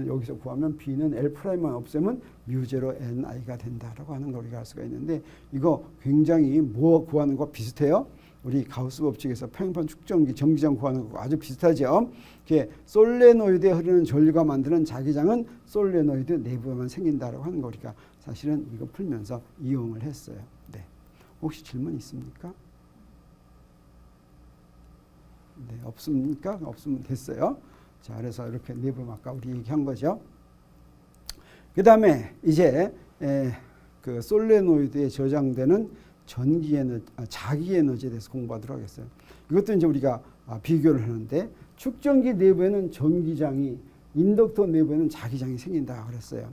여기서 구하면 B는 L'만 없애면 뮤제로 NI가 된다라고 하는 걸 우리가 알 수가 있는데 이거 굉장히 뭐 구하는 거 비슷해요? 우리 가우스 법칙에서 평행판 축전기 전기장 구하는 거 아주 비슷하죠. 솔레노이드에 흐르는 전류가 만드는 자기장은 솔레노이드 내부에만 생긴다라고 하는 거 우리가 사실은 이거 풀면서 이용을 했어요. 네. 혹시 질문 있습니까? 네, 없습니까? 없으면 됐어요. 자, 그래서 이렇게 내부 아까 우리 얘기한 거죠. 그 다음에 이제 그 솔레노이드에 저장되는 자기 에너지에 대해서 공부하도록 하겠어요. 이것도 이제 우리가 비교를 하는데 축전기 내부에는 전기장이 인덕터 내부에는 자기장이 생긴다 그랬어요.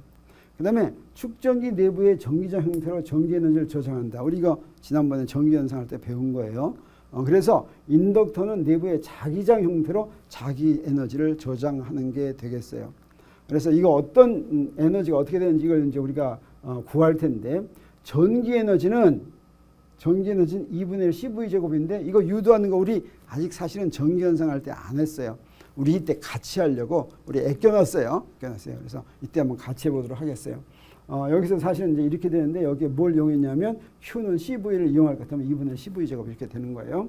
그 다음에 축전기 내부의 전기장 형태로 전기 에너지를 저장한다. 우리가 지난번에 전기 현상할 때 배운 거예요. 그래서 인덕터는 내부의 자기장 형태로 자기 에너지를 저장하는 게 되겠어요. 그래서 이거 어떤 에너지가 어떻게 되는지 이걸 이제 우리가 구할 텐데 전기 에너지는 2분의 1 CV제곱인데 이거 유도하는 거 우리 아직 사실은 전기 현상 할 때 안 했어요. 우리 이때 같이 하려고 우리 애껴놨어요. 그래서 이때 한번 같이 해보도록 하겠어요. 여기서 사실은 이제 이렇게 되는데 여기에 뭘 이용했냐면 Q는 CV를 이용할 것 같으면 2분의 CV제곱 이렇게 되는 거예요.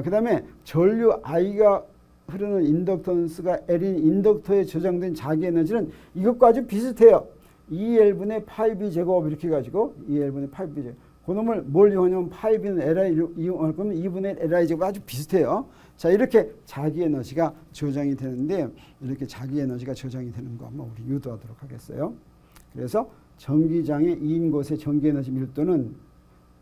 그 다음에 전류 I가 흐르는 인덕턴스가 L인 인덕터에 저장된 자기 에너지는 이것과 아주 비슷해요. 2L분의 8B 제곱 이렇게 해가지고 2L분의 8B 제곱. 그놈을 뭘 이용하냐면 8B는 LI 이용할 거면 2분의 LI 제곱 아주 비슷해요. 자, 이렇게 자기 에너지가 저장이 되는데 이렇게 자기 에너지가 저장이 되는 거 한번 우리 유도하도록 하겠어요. 그래서 전기장의 2인 곳의 전기 에너지 밀도는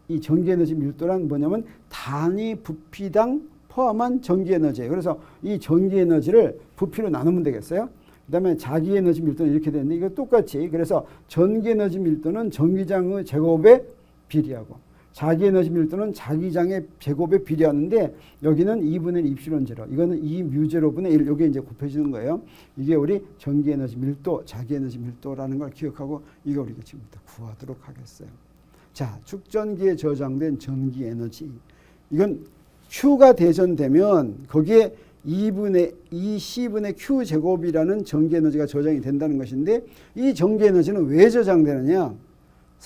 이 전기 에너지 밀도란 뭐냐면 단위 부피당 포함한 전기 에너지예요. 그래서 이 전기 에너지를 부피로 나누면 되겠어요. 그 다음에 자기 에너지 밀도는 이렇게 되는데 이거 똑같이 그래서 전기 에너지 밀도는 전기장의 제곱에 비례하고 자기 에너지 밀도는 자기장의 제곱에 비례하는데 여기는 2분의 1 입실론 제로 이거는 2뮤제로분의 1 이게 이제 곱해지는 거예요. 이게 우리 전기 에너지 밀도 자기 에너지 밀도라는 걸 기억하고 이거 우리가 지금부터 구하도록 하겠어요. 자, 축전기에 저장된 전기 에너지 이건 Q가 대전되면 거기에 2C분의 Q제곱이라는 전기 에너지가 저장이 된다는 것인데 이 전기 에너지는 왜 저장되느냐?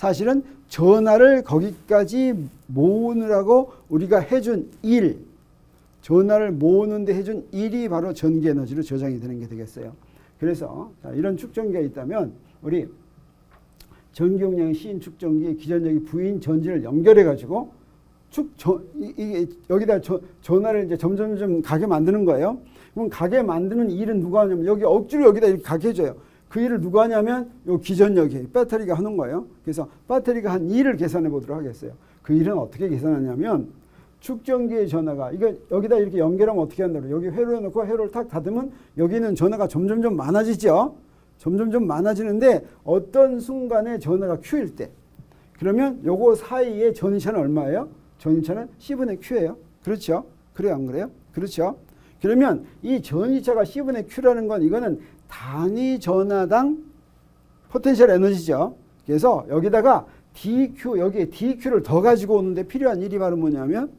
사실은 전하를 거기까지 모으느라고 우리가 해준 일, 전하를 모으는데 해준 일이 바로 전기 에너지로 저장이 되는 게 되겠어요. 그래서 이런 축전기가 있다면 우리 전기용량의 C인 축전기에 기전력이 V인 전지를 연결해 가지고 여기다 전하를 이제 점점 가게 만드는 거예요. 그럼 가게 만드는 일은 누가 하냐면 여기 억지로 여기다 이렇게 가게 해줘요. 그 일을 누가 하냐면 요 기전력이 배터리가 하는 거예요. 그래서 배터리가 한 일을 계산해 보도록 하겠어요. 그 일은 어떻게 계산하냐면 축전기의 전하가 이거 여기다 이렇게 연결하면 어떻게 한다고 여기 회로에 놓고 회로를 탁 닫으면 여기는 전하가 점점 많아지죠. 점점 많아지는데 어떤 순간에 전하가 Q일 때 그러면 요거 사이에 전이차는 얼마예요? 전이차는 C분의 Q예요. 그렇죠? 그래요, 안 그래요? 그렇죠? 그러면 이 전이차가 C분의 Q라는 건 이거는 단위 전하당 포텐셜 에너지죠. 그래서 여기다가 DQ, 여기에 DQ를 더 가지고 오는데 필요한 일이 바로 뭐냐면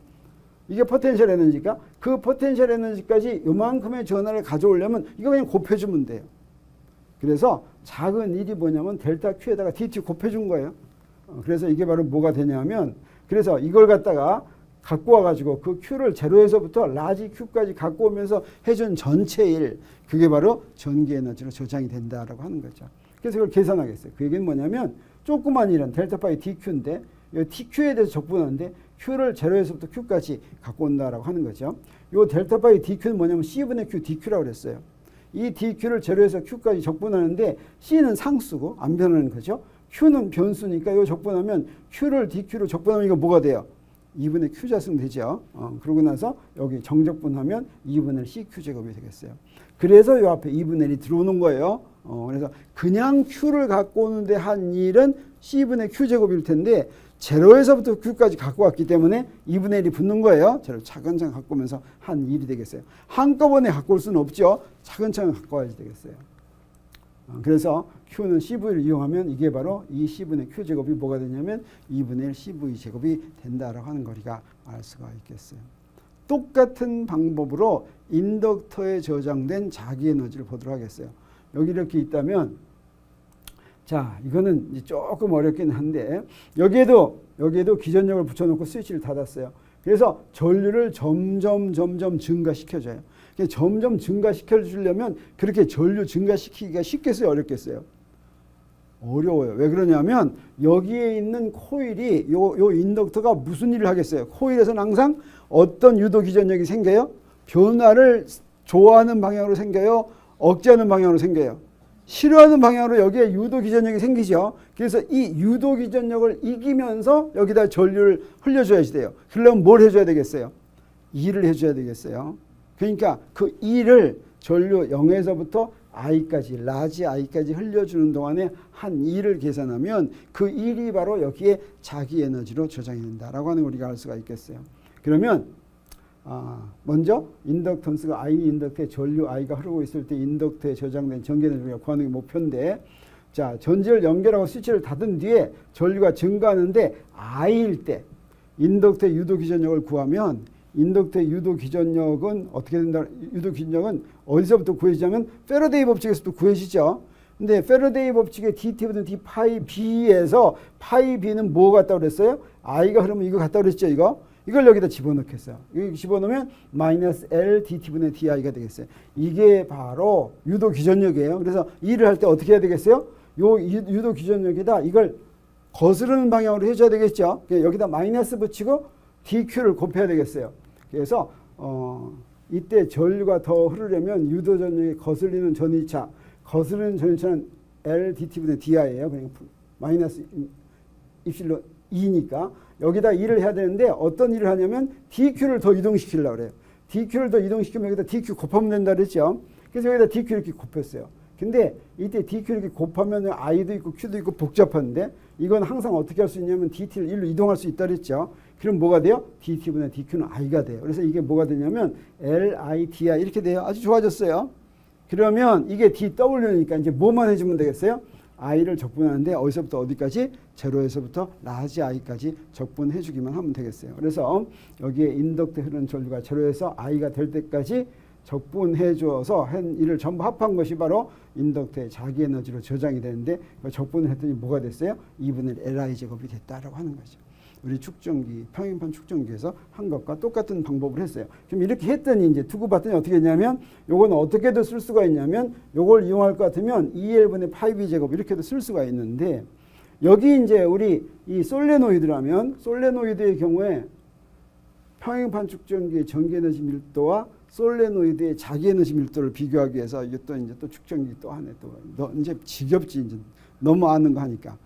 이게 포텐셜 에너지니까 그 포텐셜 에너지까지 요만큼의 전하를 가져오려면 이거 그냥 곱해주면 돼요. 그래서 작은 일이 뭐냐면 델타 Q에다가 DT 곱해준 거예요. 그래서 이게 바로 뭐가 되냐면 그래서 이걸 갖다가 갖고 와가지고 그 Q를 제로에서부터 라지 Q까지 갖고 오면서 해준 전체 일 그게 바로 전기 에너지로 저장이 된다라고 하는 거죠. 그래서 이걸 계산하겠어요. 그 얘기는 뭐냐면 조그만 일은 델타 파이 DQ인데 이 TQ에 대해서 적분하는데 Q를 제로에서부터 Q까지 갖고 온다라고 하는 거죠. 이 델타 파이 DQ는 뭐냐면 C분의 Q DQ라고 그랬어요. 이 DQ를 제로에서 Q까지 적분하는데 C는 상수고 안 변하는 거죠. Q는 변수니까 이거 적분하면 Q를 DQ로 적분하면 이거 뭐가 돼요? 2분의 Q자승 되죠. 그러고 나서 여기 정적분하면 2분의 CQ제곱이 되겠어요. 그래서 이 앞에 2분의 1이 들어오는 거예요. 그래서 그냥 Q를 갖고 오는데 한 일은 C분의 Q제곱일 텐데 제로에서부터 Q까지 갖고 왔기 때문에 2분의 1이 붙는 거예요. 제로 차근차근 갖고 오면서 한 일이 되겠어요. 한꺼번에 갖고 올 수는 없죠. 차근차근 갖고 와야지 되겠어요. 그래서 Q는 CV를 이용하면 이게 바로 이 C분의 Q제곱이 뭐가 되냐면 2분의 1 CV제곱이 된다라고 하는 걸 우리가 알 수가 있겠어요. 똑같은 방법으로 인덕터에 저장된 자기 에너지를 보도록 하겠어요. 여기 이렇게 있다면 자 이거는 이제 조금 어렵긴 한데 여기에도 기전력을 붙여놓고 스위치를 닫았어요. 그래서 전류를 점점 증가시켜줘요. 점점 증가시켜주려면 그렇게 전류 증가시키기가 쉽겠어요? 어렵겠어요? 어려워요. 왜 그러냐면 여기에 있는 코일이 요 인덕터가 무슨 일을 하겠어요? 코일에서는 항상 어떤 유도 기전력이 생겨요? 변화를 좋아하는 방향으로 생겨요? 억제하는 방향으로 생겨요? 싫어하는 방향으로 여기에 유도 기전력이 생기죠. 그래서 이 유도 기전력을 이기면서 여기다 전류를 흘려줘야지 돼요. 그러려면 뭘 해줘야 되겠어요? E를 해줘야 되겠어요. 그러니까 그 E를 전류 0에서부터 I까지, 라지 I까지 흘려주는 동안에 한 E를 계산하면 그 1이 바로 여기에 자기 에너지로 저장이 된다라고 하는 걸 우리가 알 수가 있겠어요. 그러면 먼저 인덕턴스가 I 인덕터에 전류 I가 흐르고 있을 때 인덕터에 저장된 전기 에너지를 구하는 게 목표인데 자 전지를 연결하고 스위치를 닫은 뒤에 전류가 증가하는데 I일 때 인덕터의 유도 기전력을 구하면 인덕터의 유도 기전력은 어떻게 된다? 유도 기전력은 어디서부터 구해지냐면 패러데이 법칙에서도 구해지죠. 근데 패러데이 법칙의 dT분의 d 파이 b에서 파이 b는 뭐 같다고 그랬어요? I가 흐르면 이거 같다고 그랬죠, 이거? 이걸 여기다 집어넣겠어요. 여기 집어넣으면 마이너스 L dT분의 di가 되겠어요. 이게 바로 유도 기전력이에요. 그래서 일을 할 때 어떻게 해야 되겠어요? 요 유도 기전력에다 이걸 거스르는 방향으로 해줘야 되겠죠. 여기다 마이너스 붙이고 dq를 곱해야 되겠어요. 그래서 이때 전류가 더 흐르려면 유도 전력이 거슬리는 전이차, 거스르는 전이차는 L dT분의 di예요. 그러니까 마이너스 입실로 2니까 여기다 일을 해야 되는데 어떤 일을 하냐면 dq를 더 이동시키려고 그래요. dq를 더 이동시키면 여기다 dq 곱하면 된다 그랬죠. 그래서 여기다 dq 이렇게 곱했어요. 근데 이때 dq 이렇게 곱하면 i도 있고 q도 있고 복잡한데 이건 항상 어떻게 할 수 있냐면 dt를 1로 이동할 수 있다 그랬죠. 그럼 뭐가 돼요? dt분의 dq는 i가 돼요. 그래서 이게 뭐가 되냐면 liti 이렇게 돼요. 아주 좋아졌어요. 그러면 이게 dw니까 이제 뭐만 해주면 되겠어요? i를 적분하는데 어디서부터 어디까지? 제로에서부터 라지 i까지 적분해 주기만 하면 되겠어요. 그래서 여기에 인덕터에 흐르는 전류가 제로에서 i가 될 때까지 적분해 주어서 한 일을 전부 합한 것이 바로 인덕터의 자기 에너지로 저장이 되는데 적분을 했더니 뭐가 됐어요? 2분의 Li 제곱이 됐다라고 하는 거죠. 우리 축전기, 평행판 축전기에서 한 것과 똑같은 방법을 했어요. 그럼 이렇게 했더니 이제 두고 봤더니 어떻게 했냐면 요건 어떻게도 쓸 수가 있냐면 요걸 이용할 것 같으면 2L분의 5B 제곱 이렇게도 쓸 수가 있는데 여기 이제 우리 이 솔레노이드라면 솔레노이드의 경우에 평행판 축전기의 전기 에너지 밀도와 솔레노이드의 자기 에너지 밀도를 비교하기 위해서 이게 또 이제 또 축전기 또 하네 또 너 이제 지겹지 이제 너무 아는 거 하니까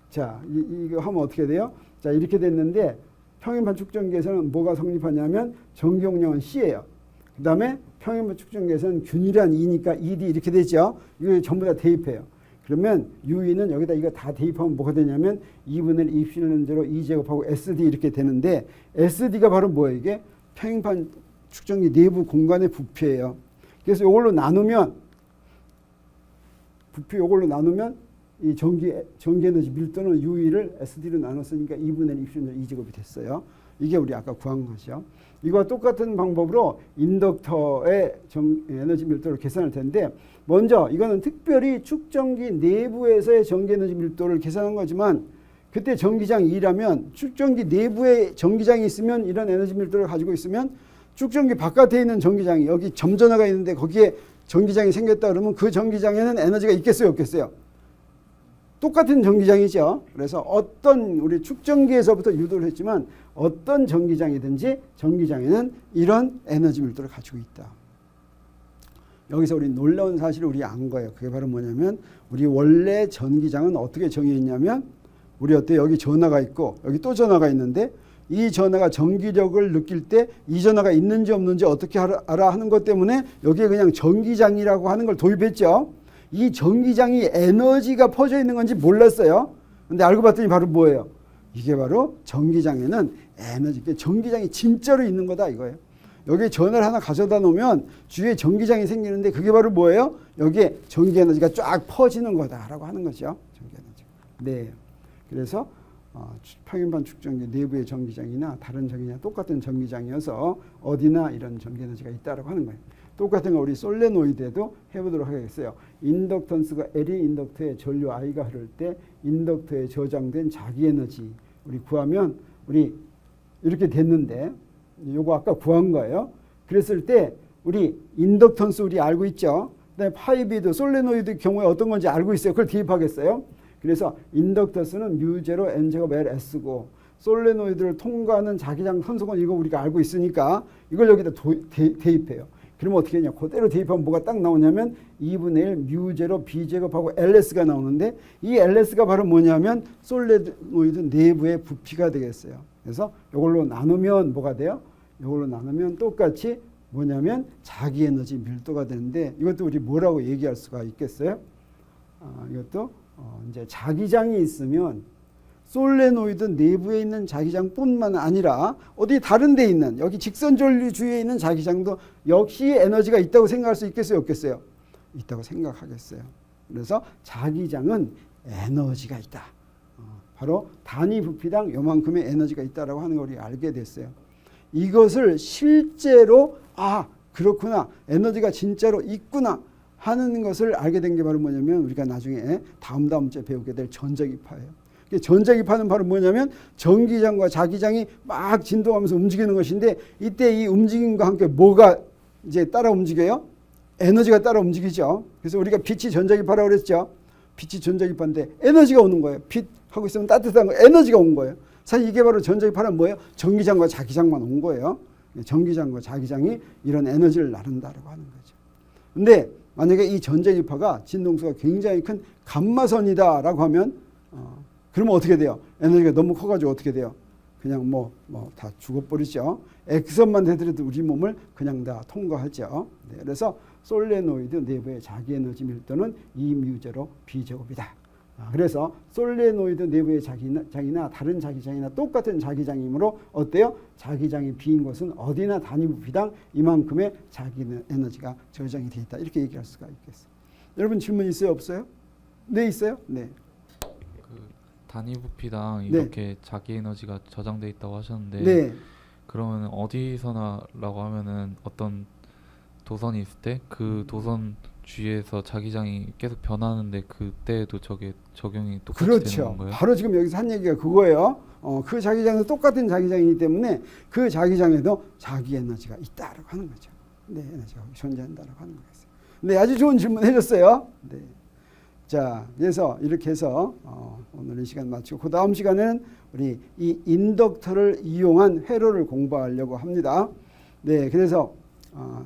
자 이거 하면 어떻게 돼요? 자 이렇게 됐는데 평행판 축전기에서는 뭐가 성립하냐면 전기 용량은 C예요. 그 다음에 평행판 축전기에서는 균일한 E니까 ED 이렇게 되죠. 이거 전부 다 대입해요. 그러면 UE는 여기다 이거 다 대입하면 뭐가 되냐면 2분의 1 입실은 제로 E제곱하고 SD 이렇게 되는데 SD가 바로 뭐예요? 이게 평행판 축전기 내부 공간의 부피예요. 그래서 이걸로 나누면 부피 이걸로 나누면 이 전기 에너지 밀도는 UE를 SD로 나눴으니까 2분의 1 입실은 제로 E제곱이 됐어요. 이게 우리 아까 구한 것이요. 이거와 똑같은 방법으로 인덕터의 에너지 밀도를 계산할 텐데 먼저 이거는 특별히 축전기 내부에서의 전기 에너지 밀도를 계산한 거지만 그때 전기장 2라면 축전기 내부에 전기장이 있으면 이런 에너지 밀도를 가지고 있으면 축전기 바깥에 있는 전기장이 여기 점전화가 있는데 거기에 전기장이 생겼다 그러면 그 전기장에는 에너지가 있겠어요 없겠어요? 똑같은 전기장이죠. 그래서 어떤 우리 축전기에서부터 유도를 했지만 어떤 전기장이든지 전기장에는 이런 에너지 밀도를 가지고 있다. 여기서 우리 놀라운 사실을 우리 안 거예요. 그게 바로 뭐냐면 우리 원래 전기장은 어떻게 정의했냐면 우리 어때 여기 전하가 있고 여기 또 전하가 있는데 이 전하가 전기력을 느낄 때 이 전하가 있는지 없는지 어떻게 알아 하는 것 때문에 여기에 그냥 전기장이라고 하는 걸 도입했죠. 이 전기장이 에너지가 퍼져 있는 건지 몰랐어요. 근데 알고 봤더니 바로 뭐예요? 이게 바로 전기장에는 에너지, 전기장이 진짜로 있는 거다 이거예요. 여기 전을 하나 가져다 놓으면 주위에 전기장이 생기는데 그게 바로 뭐예요? 여기에 전기 에너지가 쫙 퍼지는 거다라고 하는 거죠. 전기 에너지. 네. 그래서 평행판 축전기 내부의 전기장이나 다른 전기장 똑같은 전기장이어서 어디나 이런 전기 에너지가 있다라고 하는 거예요. 똑같은 거 우리 솔레노이드에도 해보도록 하겠어요. 인덕턴스가 L이 인덕터에 전류 I가 흐를 때 인덕터에 저장된 자기 에너지 우리 구하면 우리 이렇게 됐는데 요거 아까 구한 거예요. 그랬을 때 우리 인덕턴스 우리 알고 있죠. 그다음에 파이비도 솔레노이드 경우에 어떤 건지 알고 있어요. 그걸 대입하겠어요. 그래서 인덕턴스는 μ0 n제곱 LS고 솔레노이드를 통과하는 자기장 선속은 이거 우리가 알고 있으니까 이걸 여기다 대입해요. 그러면 어떻게 하냐. 그대로 대입하면 뭐가 딱 나오냐면 2분의 1 μ0 b제곱하고 LS가 나오는데 이 LS가 바로 뭐냐면 솔레노이드 내부의 부피가 되겠어요. 그래서 이걸로 나누면 뭐가 돼요? 이걸로 나누면 똑같이 뭐냐면 자기 에너지 밀도가 되는데 이것도 우리 뭐라고 얘기할 수가 있겠어요? 이것도 이제 자기장이 있으면 솔레노이드 내부에 있는 자기장뿐만 아니라 어디 다른 데 있는 여기 직선 전류 주위에 있는 자기장도 역시 에너지가 있다고 생각할 수 있겠어요 없겠어요? 있다고 생각하겠어요. 그래서 자기장은 에너지가 있다. 바로 단위 부피당 요만큼의 에너지가 있다라고 하는 걸 우리 알게 됐어요. 이것을 실제로 그렇구나 에너지가 진짜로 있구나 하는 것을 알게 된 게 바로 뭐냐면 우리가 나중에 다음 주에 배우게 될 전자기파예요. 전자기파는 바로 뭐냐면 전기장과 자기장이 막 진동하면서 움직이는 것인데 이때 이 움직임과 함께 뭐가 이제 따라 움직여요? 에너지가 따라 움직이죠. 그래서 우리가 빛이 전자기파라고 그랬죠. 빛이 전자기파인데 에너지가 오는 거예요. 빛 하고 있으면 따뜻한 거 에너지가 온 거예요. 사실 이게 바로 전자기파는 뭐예요? 전기장과 자기장만 온 거예요. 전기장과 자기장이 이런 에너지를 나른다라고 하는 거죠. 근데 만약에 이 전자기파가 진동수가 굉장히 큰 감마선이다라고 하면 그러면 어떻게 돼요? 에너지가 너무 커가지고 어떻게 돼요? 그냥 다 죽어버리죠. X선만 되더라도 우리 몸을 그냥 다 통과하죠. 네, 그래서 솔레노이드 내부의 자기 에너지 밀도는 2μ0 b제곱이다. 그래서 솔레노이드 내부의 자기나 다른 자기장이나 똑같은 자기장이므로 어때요? 자기장이 비인 것은 어디나 단위 부피당 이만큼의 자기 에너지가 저장이 되어 있다. 이렇게 얘기할 수가 있겠어요. 여러분 질문 있어요? 없어요? 네, 있어요? 네. 단위 부피당 이렇게 자기 에너지가 저장돼 있다고 하셨는데 네. 그러면 어디서나라고 하면은 어떤 도선이 있을 때 그 도선 주위에서 자기장이 계속 변하는데 그때도 저게 적용이 똑같이 되는 그렇죠. 건가요? 바로 지금 여기서 한 얘기가 그거예요. 그 자기장은 똑같은 자기장이기 때문에 그 자기장에도 자기 에너지가 있다라고 하는 거죠. 네, 에너지가 존재한다라고 하는 거겠어요. 네, 아주 좋은 질문 해줬어요. 네. 자, 그래서 이렇게 해서 오늘 이 시간 마치고 그 다음 시간에는 우리 이 인덕터를 이용한 회로를 공부하려고 합니다. 네, 그래서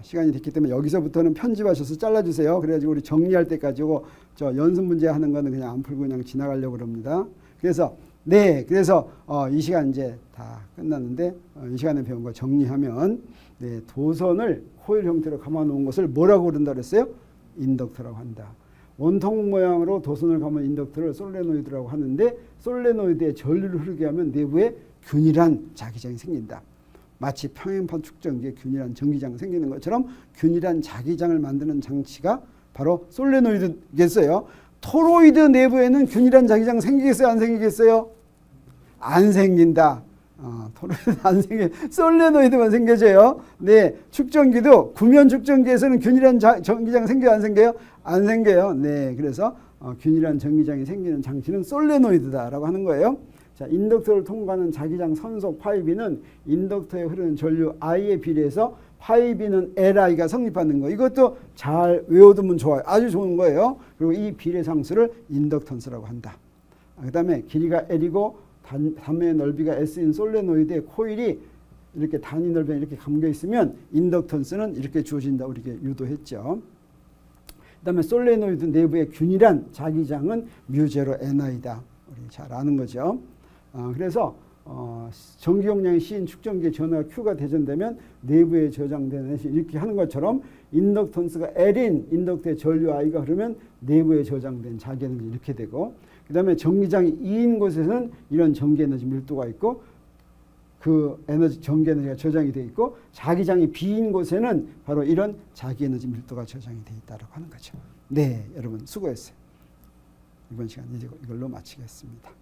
시간이 됐기 때문에 여기서부터는 편집하셔서 잘라주세요. 그래가지고 우리 정리할 때까지 저 연습 문제 하는 거는 그냥 안 풀고 그냥 지나가려고 합니다. 그래서 네, 그래서 이 시간 이제 다 끝났는데 이 시간에 배운 거 정리하면 네, 도선을 코일 형태로 감아 놓은 것을 뭐라고 그런다 그랬어요? 인덕터라고 한다. 원통 모양으로 도선을 감은 인덕터를 솔레노이드라고 하는데 솔레노이드에 전류를 흐르게 하면 내부에 균일한 자기장이 생긴다. 마치 평행판 축전기에 균일한 전기장 생기는 것처럼 균일한 자기장을 만드는 장치가 바로 솔레노이드겠어요. 토로이드 내부에는 균일한 자기장 생기겠어요? 안 생기겠어요? 안 생긴다. 토로이드 안 생겨. 솔레노이드만 생겨져요. 네, 축전기도 구면 축전기에서는 균일한 전기장 생겨요? 안 생겨요? 안 생겨요. 네, 그래서 균일한 전기장이 생기는 장치는 솔레노이드다라고 하는 거예요. 자, 인덕터를 통과하는 자기장 선속 파이비는 인덕터에 흐르는 전류 I에 비례해서 파이비는 LI가 성립하는 거. 이것도 잘 외워두면 좋아요. 아주 좋은 거예요. 그리고 이 비례 상수를 인덕턴스라고 한다. 그 다음에 길이가 L이고 단면의 넓이가 S인 솔레노이드의 코일이 이렇게 단위 넓이에 이렇게 감겨 있으면 인덕턴스는 이렇게 주어진다. 우리가 유도했죠. 그 다음에 솔레노이드 내부의 균일한 자기장은 뮤제로 NI다. 우리 잘 아는 거죠. 그래서 전기 용량이 C인 축전기의 전압 Q가 대전되면 내부에 저장되는 이렇게 하는 것처럼 인덕턴스가 L인 인덕터의 전류 I가 흐르면 내부에 저장된 자기 에너지 이렇게 되고, 그 다음에 전기장이 E인 곳에서는 이런 전기 에너지 밀도가 있고 그 에너지 전기 에너지가 저장이 되어 있고, 자기장이 B인 곳에는 바로 이런 자기 에너지 밀도가 저장이 되어 있다고 하는 거죠. 네, 여러분 수고했어요. 이번 시간 이제 이걸로 마치겠습니다.